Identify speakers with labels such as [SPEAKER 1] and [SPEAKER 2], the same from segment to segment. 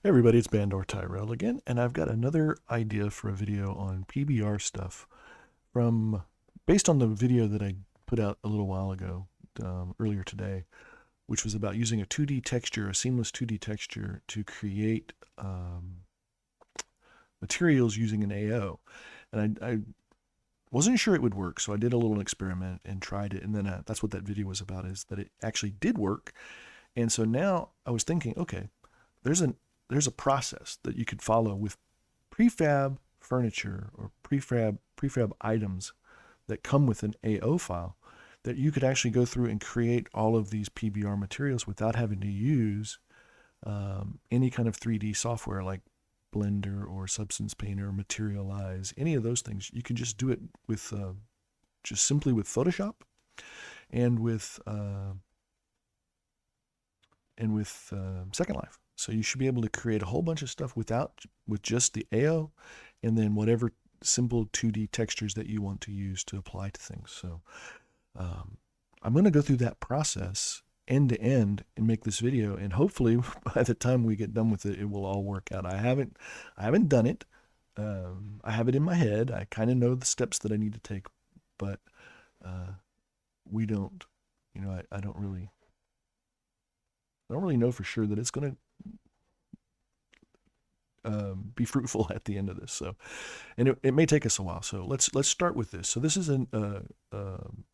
[SPEAKER 1] Hey everybody, it's Bandor Tyrell again, and I've got another idea for a video on PBR stuff from based on the video that I put out a little while ago, earlier today, which was about using a 2D texture, a seamless 2D texture, to create materials using an AO. And I wasn't sure it would work, so I did a little experiment and tried it, and then that's what that video was about, is that it actually did work. And so now I was thinking, okay, there's an there's a process that you could follow with prefab furniture or prefab items that come with an AO file, that you could actually go through and create all of these PBR materials without having to use any kind of 3D software like Blender or Substance Painter, Materialize, any of those things. You can just do it with just simply with Photoshop and with Second Life. So you should be able to create a whole bunch of stuff with just the AO, and then whatever simple 2D textures that you want to use to apply to things. So I'm going to go through that process end to end and make this video, and hopefully by the time we get done with it, it will all work out. I haven't done it. I have it in my head. I kind of know the steps that I need to take, but we don't. I don't really know for sure that it's going to be fruitful at the end of this. So, and it may take us a while. So let's start with this. So this is a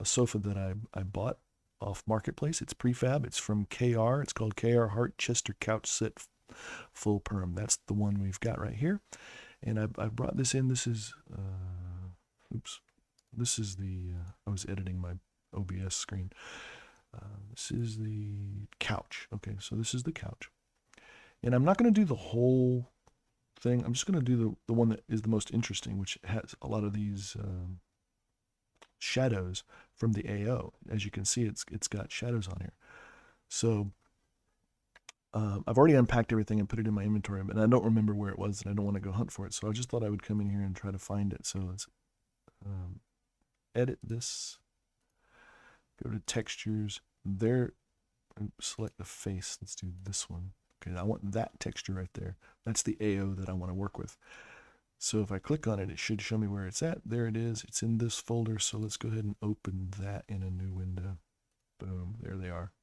[SPEAKER 1] sofa that I bought off Marketplace. It's prefab. It's from KR. It's called KR Heart Chester Couch Sit Full Perm. That's the one we've got right here. And I brought this in. This is oops. This is the I was editing my OBS screen. This is the couch. Okay, so this is the couch. And I'm not going to do the whole thing. I'm just going to do the one that is the most interesting, which has a lot of these shadows from the AO. As you can see, it's got shadows on here. So I've already unpacked everything and put it in my inventory, but I don't remember where it was, and I don't want to go hunt for it. So I just thought I would come in here and try to find it. So let's edit this. Go to textures. There, select the face. Let's do this one. Okay, I want that texture right there. That's the AO that I want to work with. So if I click on it, it should show me where it's at. There it is. It's in this folder. So let's go ahead and open that in a new window. Boom, there they are.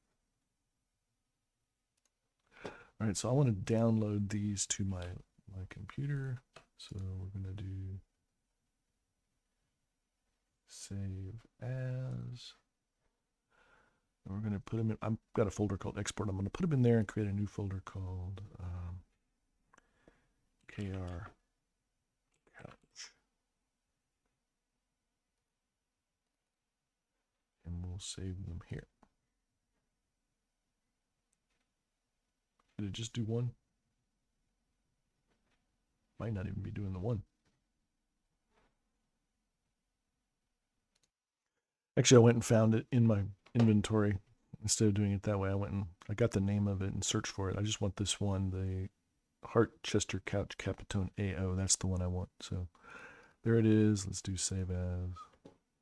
[SPEAKER 1] All right, so I want to download these to my computer. So we're going to do save as. And we're going to put them in. I've got a folder called export. I'm going to put them in there and create a new folder called KR Couch. And we'll save them here. Did it just do one? Might not even be doing the one. Actually, I went and found it in my inventory. Instead of doing it that way, I got the name of it and searched for it. I just want this one, the Heart Chester Couch Capitone AO. That's the one I want. So there it is. Let's do save as.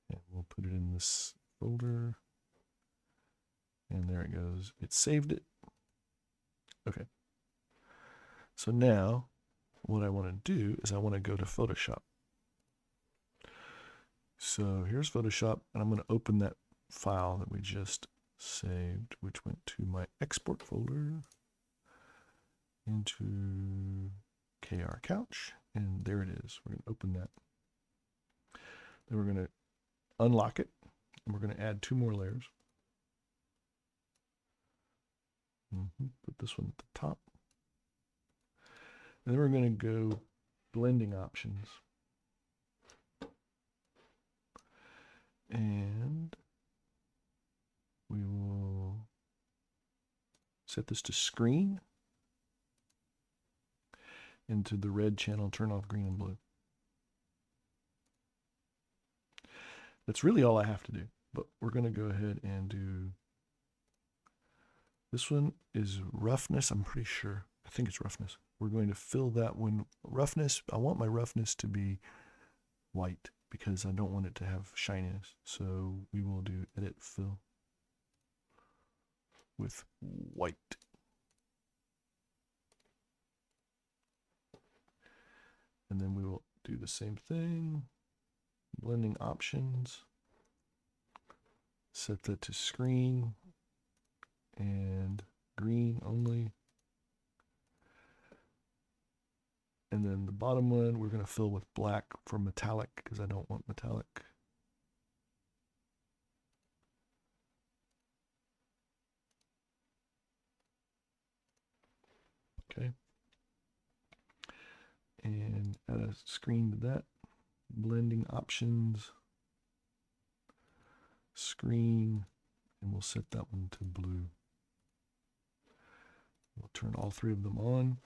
[SPEAKER 1] And we'll put it in this folder. And there it goes. It saved it. Okay. So now what I want to do is I want to go to Photoshop. So here's Photoshop, and I'm going to open that file that we just saved, which went to my export folder into KR Couch, and there it is. We're going to open that. Then we're going to unlock it, and we're going to add two more layers. Put this one at the top. And then we're going to go blending options. And we will set this to screen. Into the red channel, turn off green and blue. That's really all I have to do. But we're going to go ahead and do, this one is roughness, I'm pretty sure. I think it's roughness. We're going to fill that one. Roughness, I want my roughness to be white because I don't want it to have shininess. So we will do edit fill with white. And then we will do the same thing. Blending options. Set that to screen and green only. And then the bottom one, we're going to fill with black for metallic because I don't want metallic. Okay. And add a screen to that. Blending options. Screen. And we'll set that one to blue. We'll turn all three of them on.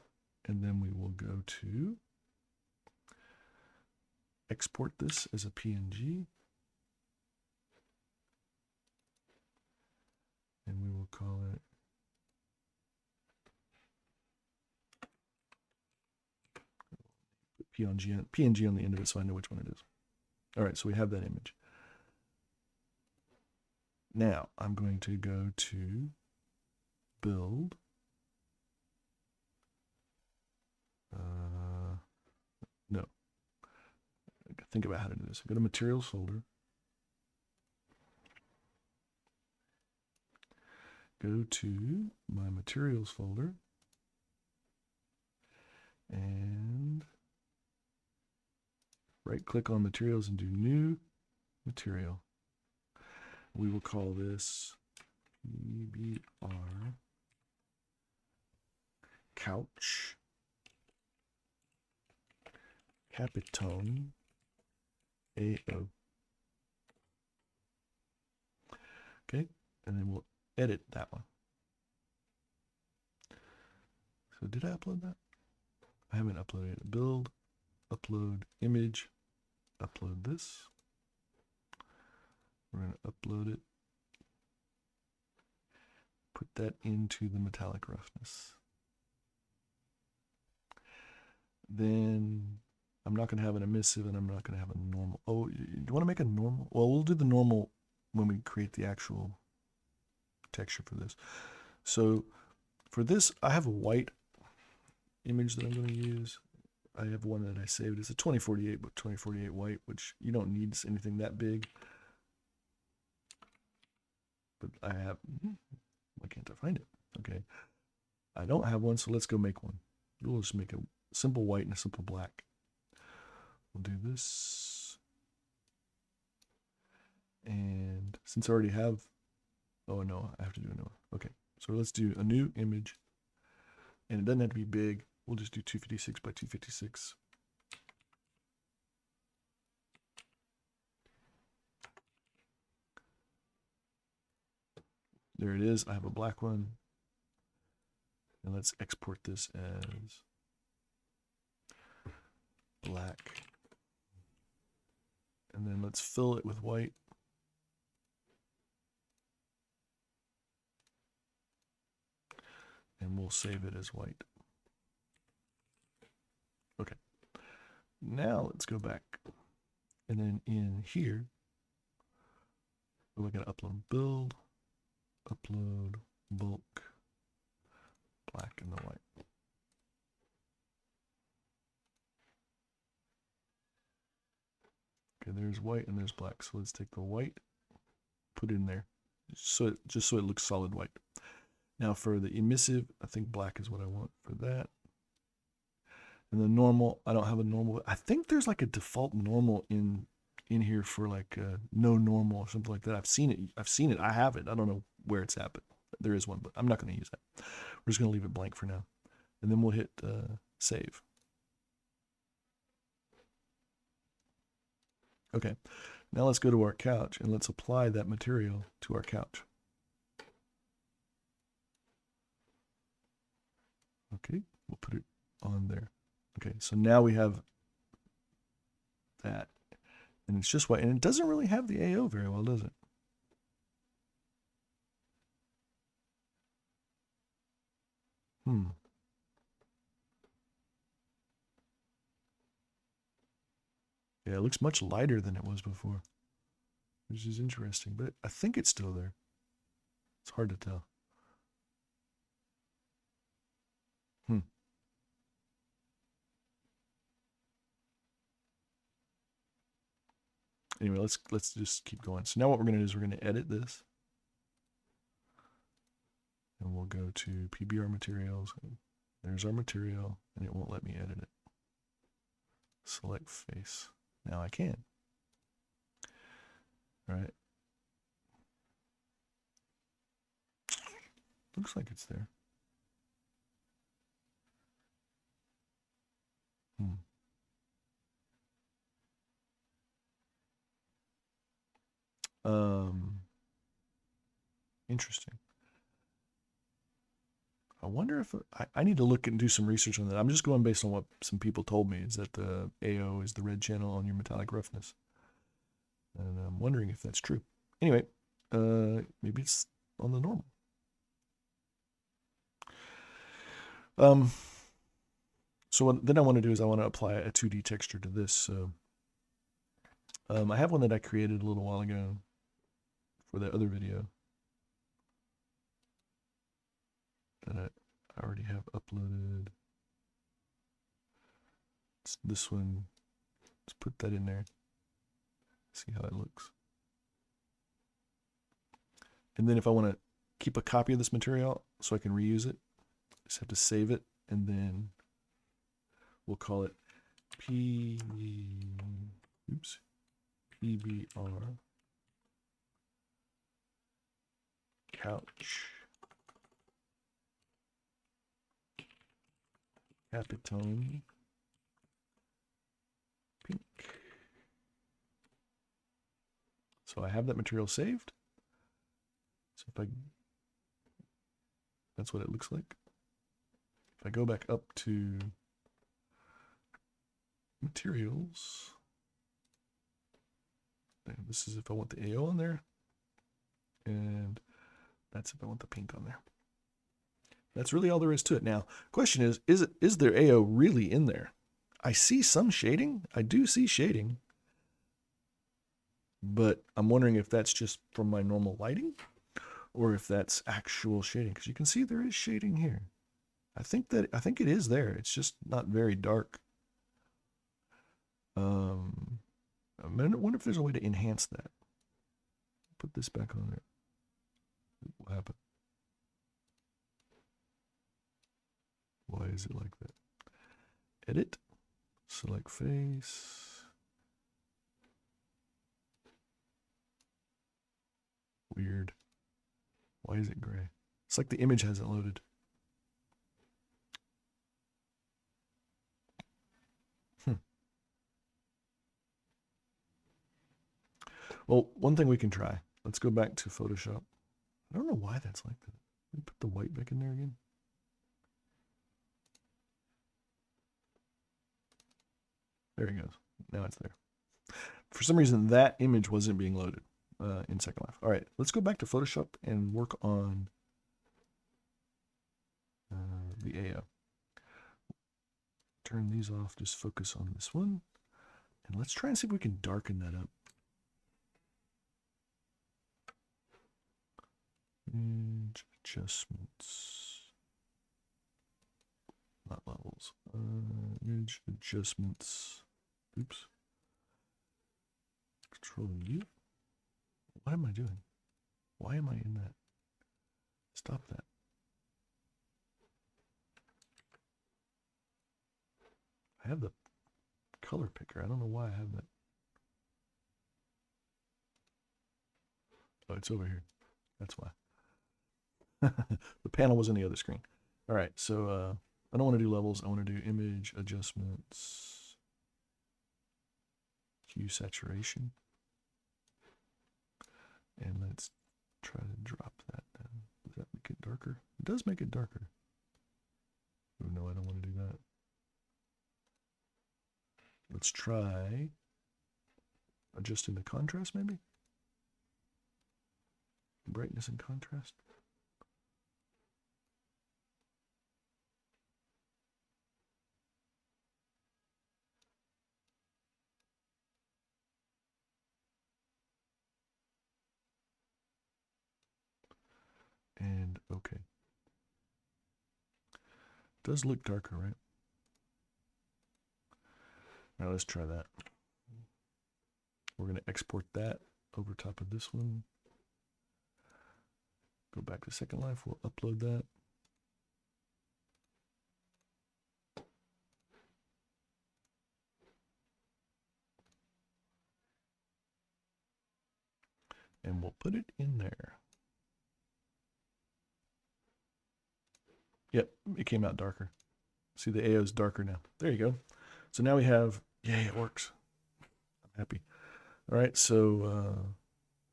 [SPEAKER 1] And then we will go to export this as a PNG. And we will call it PNG on the end of it so I know which one it is. All right, so we have that image. Now I'm going to go to build. No. Think about how to do this. Go to materials folder. Go to my materials folder. And right click on materials and do new material. We will call this PBR couch Capitone AO. Okay, and then we'll edit that one. So did I upload that? I haven't uploaded it. Build, upload image, upload this. We're going to upload it. Put that into the metallic roughness. Then I'm not going to have an emissive and I'm not going to have a normal. Oh, do you want to make a normal? Well, we'll do the normal when we create the actual texture for this. So for this, I have a white image that I'm going to use. I have one that I saved. It's a 2048, but 2048 white, which you don't need anything that big. But I have, why can't I find it? Okay. I don't have one, so let's go make one. We'll just make a simple white and a simple black. We'll do this. And since I already have, oh no, I have to do a new one. Okay, so let's do a new image. And it doesn't have to be big. We'll just do 256 by 256. There it is. I have a black one. And let's export this as black. And then let's fill it with white. And we'll save it as white. Okay. Now let's go back. And then in here, we're going to upload build, upload bulk, black and the white. Okay, there's white and there's black. So let's take the white, put it in there, just so it looks solid white. Now for the emissive, I think black is what I want for that. And the normal, I don't have a normal. I think there's like a default normal in here for like no normal or something like that. I've seen it. I have it. I don't know where it's at, but there is one. But I'm not going to use that. We're just going to leave it blank for now, and then we'll hit save. Okay, now let's go to our couch and let's apply that material to our couch. Okay, we'll put it on there. Okay, so now we have that. And it's just white. And it doesn't really have the AO very well, does it? Yeah, it looks much lighter than it was before, which is interesting. But I think it's still there. It's hard to tell. anyway, let's just keep going. So now what we're going to do is we're going to edit this. And we'll go to PBR Materials. There's our material, and it won't let me edit it. Select face. Now I can. All right. Looks like it's there. Interesting. I wonder if I need to look and do some research on that. I'm just going based on what some people told me, is that the AO is the red channel on your metallic roughness. And I'm wondering if that's true. Anyway, maybe it's on the normal. So then I want to do is I want to apply a 2D texture to this. So I have one that I created a little while ago for that other video that I already have uploaded. It's this one. Let's put that in there. See how it looks. And then if I want to keep a copy of this material so I can reuse it, I just have to save it, and then we'll call it PBR couch Capitone pink. So I have that material saved. So if I, that's what it looks like. If I go back up to materials, and this is if I want the AO on there, and that's if I want the pink on there. That's really all there is to it. Now, question is there AO really in there? I see some shading. I do see shading. But I'm wondering if that's just from my normal lighting or if that's actual shading. Because you can see there is shading here. I think it is there. It's just not very dark. I wonder if there's a way to enhance that. Put this back on there. What will happen? Why is it like that? Edit. Select face. Weird. Why is it gray? It's like the image hasn't loaded. Well, one thing we can try. Let's go back to Photoshop. I don't know why that's like that. Let me put the white back in there again. There he goes. Now it's there. For some reason, that image wasn't being loaded in Second Life. All right, let's go back to Photoshop and work on the AO. Turn these off. Just focus on this one. And let's try and see if we can darken that up. Image adjustments. Not levels. Image adjustments. Oops. Control U. What am I doing? Why am I in that? Stop that. I have the color picker. I don't know why I have that. Oh, it's over here. That's why. The panel was in the other screen. All right, so I don't want to do levels. I want to do image adjustments. Hue saturation. And let's try to drop that down. Does that make it darker? It does make it darker. Oh, no, I don't want to do that. Let's try adjusting the contrast, maybe? Brightness and contrast. And okay. Does look darker, right? All right, let's try that. We're going to export that over top of this one. Go back to Second Life. We'll upload that. And we'll put it in there. Yep, it came out darker. See, the AO is darker now. There you go. So now we have, yay, it works. I'm happy. All right, so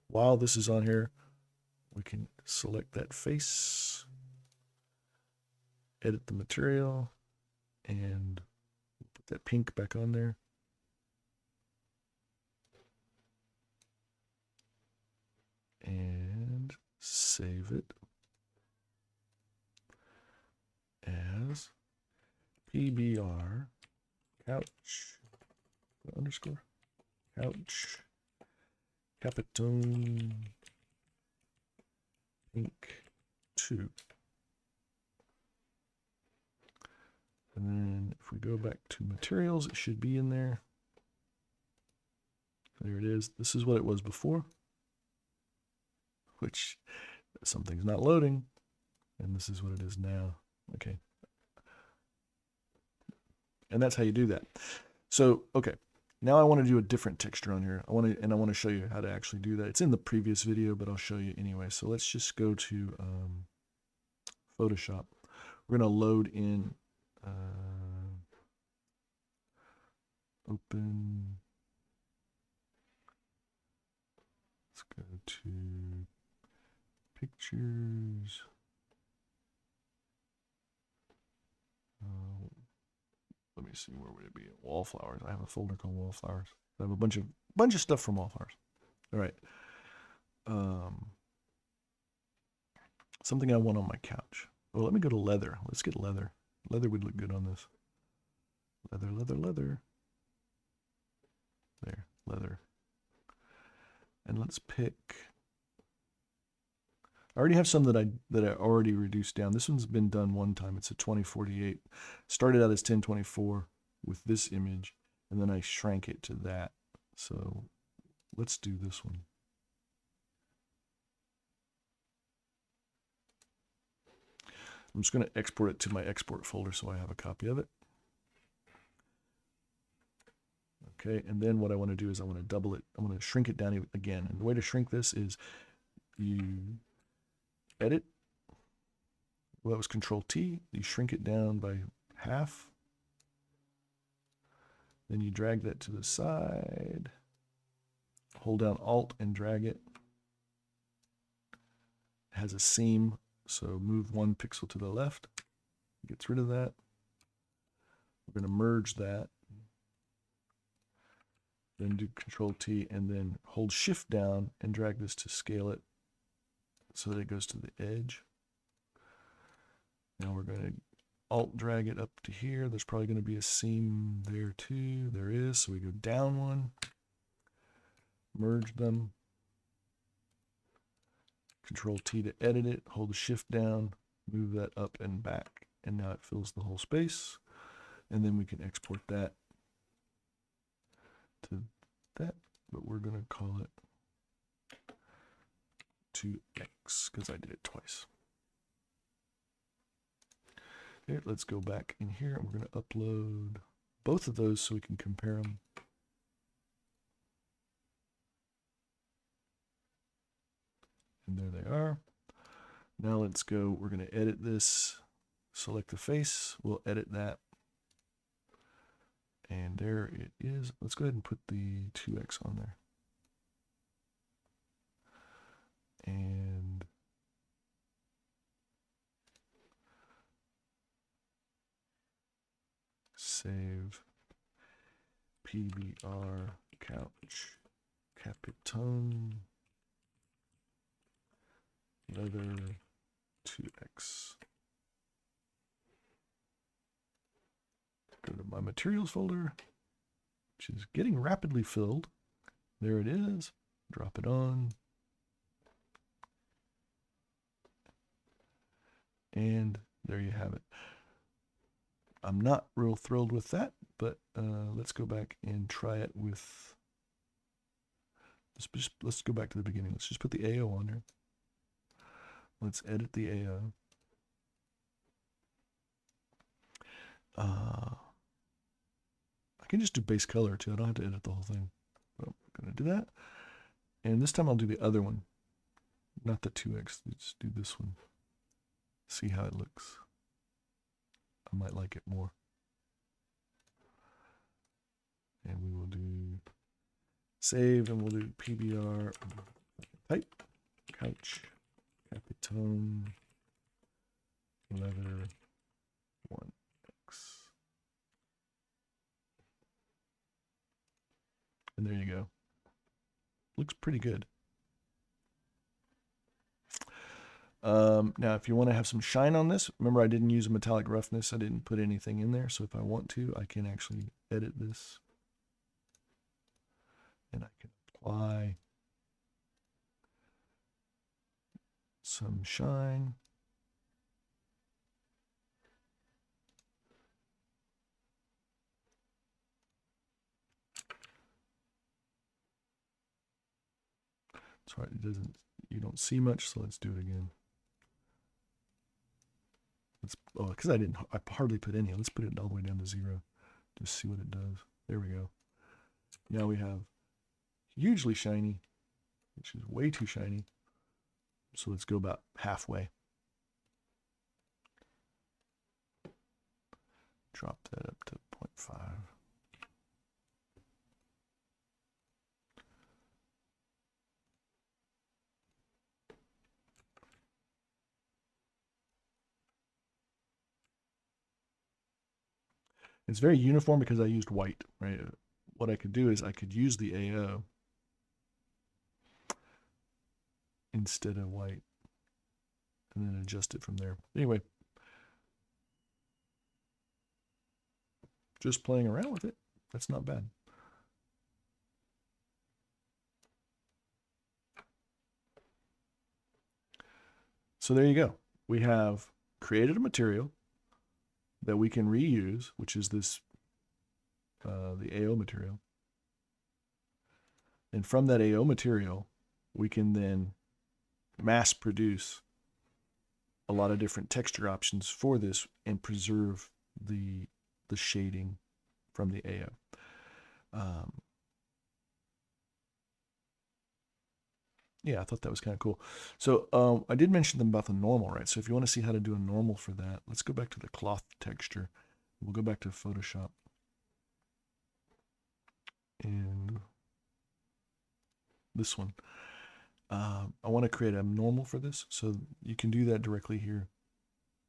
[SPEAKER 1] while this is on here, we can select that face, edit the material, and put that pink back on there. And save it as PBR couch underscore couch Capitone pink 2. And then if we go back to materials, it should be in there. There it is. This is what it was before, which something's not loading. And this is what it is now. Okay. And that's how you do that. So, okay. Now I want to do a different texture on here. I want to show you how to actually do that. It's in the previous video, but I'll show you anyway. So let's just go to Photoshop. We're going to load in open. Let's go to pictures. Let me see, where would it be? Wallflowers. I have a folder called Wallflowers. I have a bunch of stuff from Wallflowers. All right. Something I want on my couch. Well, let me go to leather. Let's get leather. Leather would look good on this. Leather, leather, leather. There, leather. And let's pick. I already have some that I already reduced down. This one's been done one time. It's a 2048. Started out as 1024 with this image, and then I shrank it to that. So let's do this one. I'm just going to export it to my export folder so I have a copy of it. Okay, and then what I want to do is I want to double it. I want to shrink it down again. And the way to shrink this is you edit. Well, that was Control T. You shrink it down by half. Then you drag that to the side. Hold down Alt and drag it. It has a seam, so move 1 pixel to the left. Gets rid of that. We're going to merge that. Then do Control T and then hold Shift down and drag this to scale it so that it goes to the edge. Now we're going to Alt drag it up to here. There's probably going to be a seam there too. There is. So we go down 1, merge them. Control T to edit it. Hold the Shift down, move that up and back, and now it fills the whole space. And then we can export that to that, but we're going to call it 2x because I did it twice. Okay, let's go back in here and we're going to upload both of those so we can compare them. And there they are. Now let's go, we're going to edit this, select the face, we'll edit that. And there it is. Let's go ahead and put the 2x on there. And save PBR couch Capitone leather 2x. Go to my materials folder, which is getting rapidly filled. There it is. Drop it on. And there you have it. I'm not real thrilled with that, but let's go back and try it with let's go back to the beginning. Let's just put the AO on there. Let's edit the AO. I can just do base color too. I don't have to edit the whole thing. But I'm gonna do that. And this time I'll do the other one. Not the 2X. Let's do this one. See how it looks. I might like it more. And we will do save, and we'll do PBR type couch Capitone leather 1X. And there you go. Looks pretty good. Now, if you want to have some shine on this, remember I didn't use a metallic roughness. I didn't put anything in there. So if I want to, I can actually edit this. And I can apply some shine. Sorry, you don't see much, so let's do it again. Because I hardly put any. Let's put it all the way down to 0. Just see what it does. There we go. Now we have hugely shiny, which is way too shiny. So let's go about halfway. Drop that up to 0.5. It's very uniform because I used white, right? What I could do is I could use the AO instead of white and then adjust it from there. Anyway, just playing around with it. That's not bad. So there you go. We have created a material that we can reuse, which is this, the AO material. And from that AO material, we can then mass produce a lot of different texture options for this and preserve the shading from the AO. Yeah, I thought that was kind of cool. So I did mention them about the normal, right? So if you want to see how to do a normal for that, let's go back to the cloth texture. We'll go back to Photoshop. And this one. I want to create a normal for this. So you can do that directly here.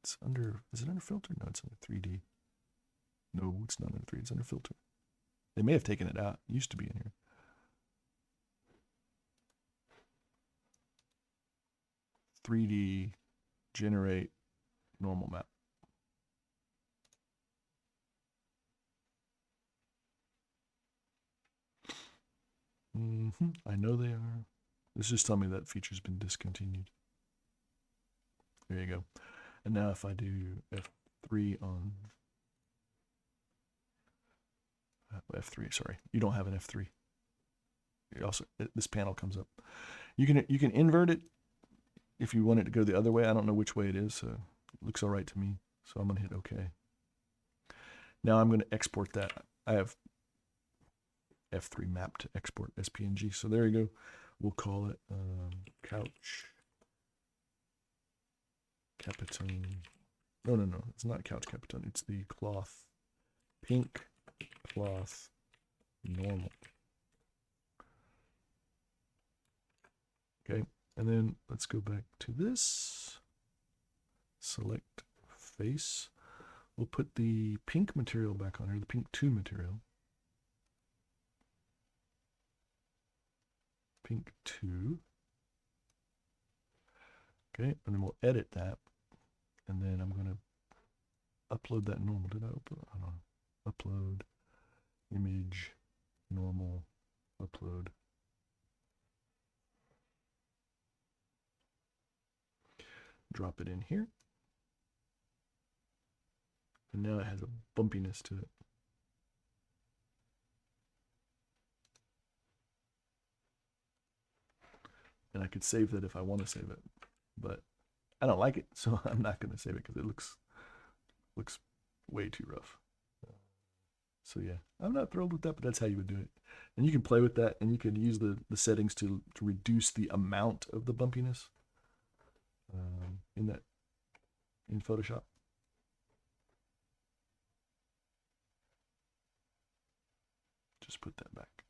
[SPEAKER 1] It's under, is it under filter? No, it's under 3D. No, it's not under 3D, it's under filter. They may have taken it out. It used to be in here. 3D, generate normal map. I know they are. This just tells me that feature's been discontinued. There you go. And now if I do F3 on F3, sorry, you don't have an F3. You also, this panel comes up. You can invert it if you want it to go the other way. I don't know which way it is, so it looks all right to me. So I'm gonna hit OK. Now I'm gonna export that. I have F3 map to export SPNG. So there you go. We'll call it couch Capitone. No, it's not couch Capitone. It's the cloth, pink cloth normal. Okay, and then let's go back to this. Select face. We'll put the pink material back on here, the pink 2 material. Pink 2. Okay, and then we'll edit that. And then I'm going to upload that normal. Did I upload? I don't know. Upload, image, normal, upload. Drop it in here. And now it has a bumpiness to it. and I could save that if I want to save it, but I don't like it, so I'm not going to save it because it looks way too rough. So yeah, I'm not thrilled with that, but that's how you would do it. And you can play with that, and you can use the settings to reduce the amount of the bumpiness in Photoshop. Just put that back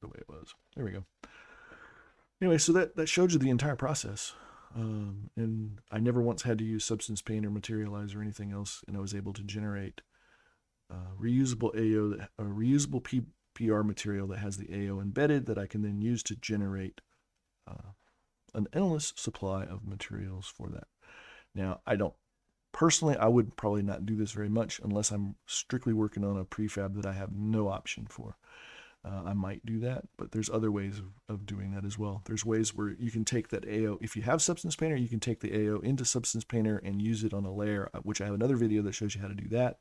[SPEAKER 1] the way it was. There we go. Anyway, so that showed you the entire process. And I never once had to use Substance Paint or Materialize or anything else, and I was able to generate reusable AO, or reusable PBR material that has the AO embedded that I can then use to generate an endless supply of materials for that. Now, I would probably not do this very much unless I'm strictly working on a prefab that I have no option for. I might do that, but there's other ways of doing that as well. There's ways where you can take that AO. If you have Substance Painter, you can take the AO into Substance Painter and use it on a layer, which I have another video that shows you how to do that.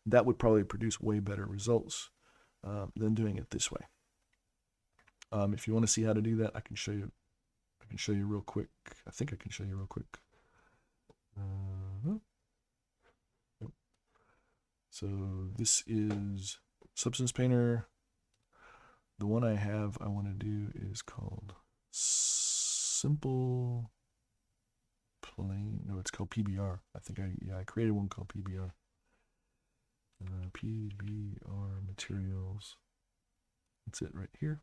[SPEAKER 1] That would probably produce way better results than doing it this way. If you want to see how to do that, I can show you. I can show you real quick. I think I can show you real quick. So this is Substance Painter. The one I want to do is called Simple Plain. No, it's called PBR. I think I created one called PBR. PBR Materials. That's it right here.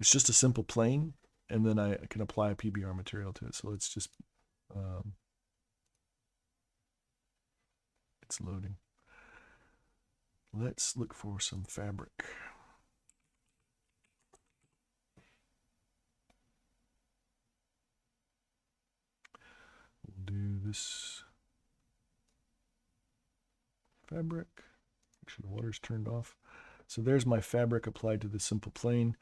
[SPEAKER 1] It's just a simple plane, and then I can apply a PBR material to it. So it's just, it's loading. Let's look for some fabric. We'll do this fabric. Make sure the water's turned off. So there's my fabric applied to the simple plane,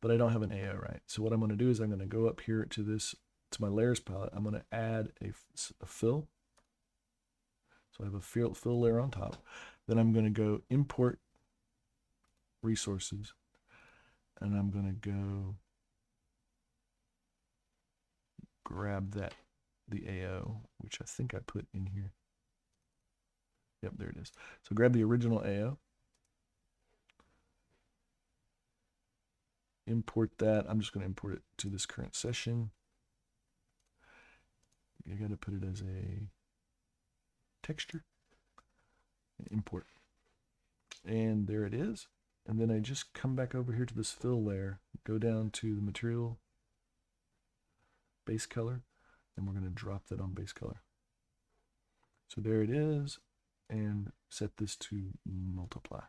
[SPEAKER 1] but I don't have an AO, right? So what I'm going to do is I'm going to go up here to my layers palette. I'm going to add a fill. So I have a fill layer on top. Then I'm going to go import resources, and I'm going to go grab the AO, which I think I put in here. Yep, there it is. So grab the original AO, import that. I'm just going to import it to this current session. You got to put it as a texture and import. And there it is. And then I just come back over here to this fill layer, go down to the material base color, and we're going to drop that on base color. So there it is, and set this to multiply,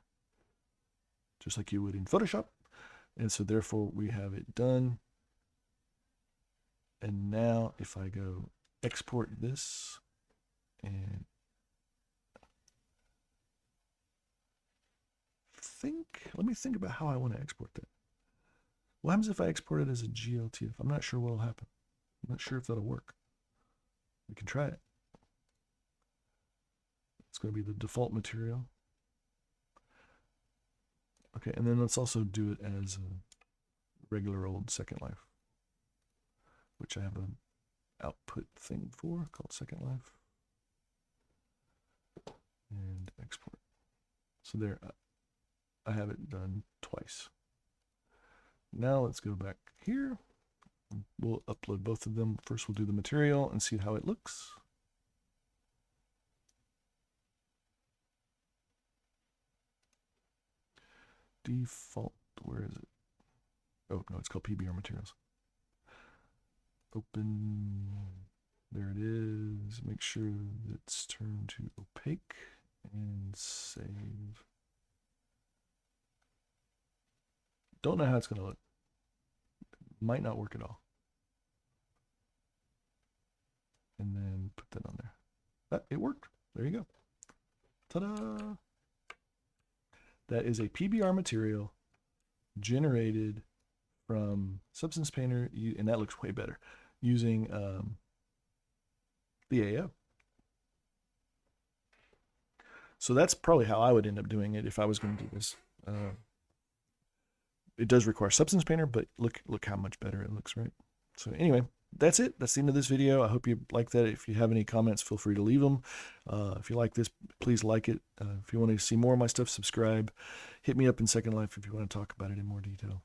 [SPEAKER 1] just like you would in Photoshop. And so therefore we have it done. And now if I go export this, and let me think about how I want to export that. What happens if I export it as a GLTF? I'm not sure what will happen. I'm not sure if that'll work. We can try it. It's going to be the default material. Okay, and then let's also do it as a regular old Second Life, which I have an output thing for called Second Life. And export. So there, I have it done twice. Now let's go back here. We'll upload both of them. First we'll do the material and see how it looks. Default, where is it? Oh, no, it's called PBR Materials. Open, there it is. Make sure it's turned to opaque and save. Don't know how it's going to look. Might not work at all. And then put that on there. It worked. There you go. Ta-da! That is a PBR material generated from Substance Painter, and that looks way better, using the AO. So that's probably how I would end up doing it if I was going to do this. it does require substance painter, but look how much better it looks, right? So anyway, that's it. That's the end of this video. I hope you like that. If you have any comments, feel free to leave them. If you like this, please like it. If you want to see more of my stuff, subscribe. Hit me up in Second Life if you want to talk about it in more detail.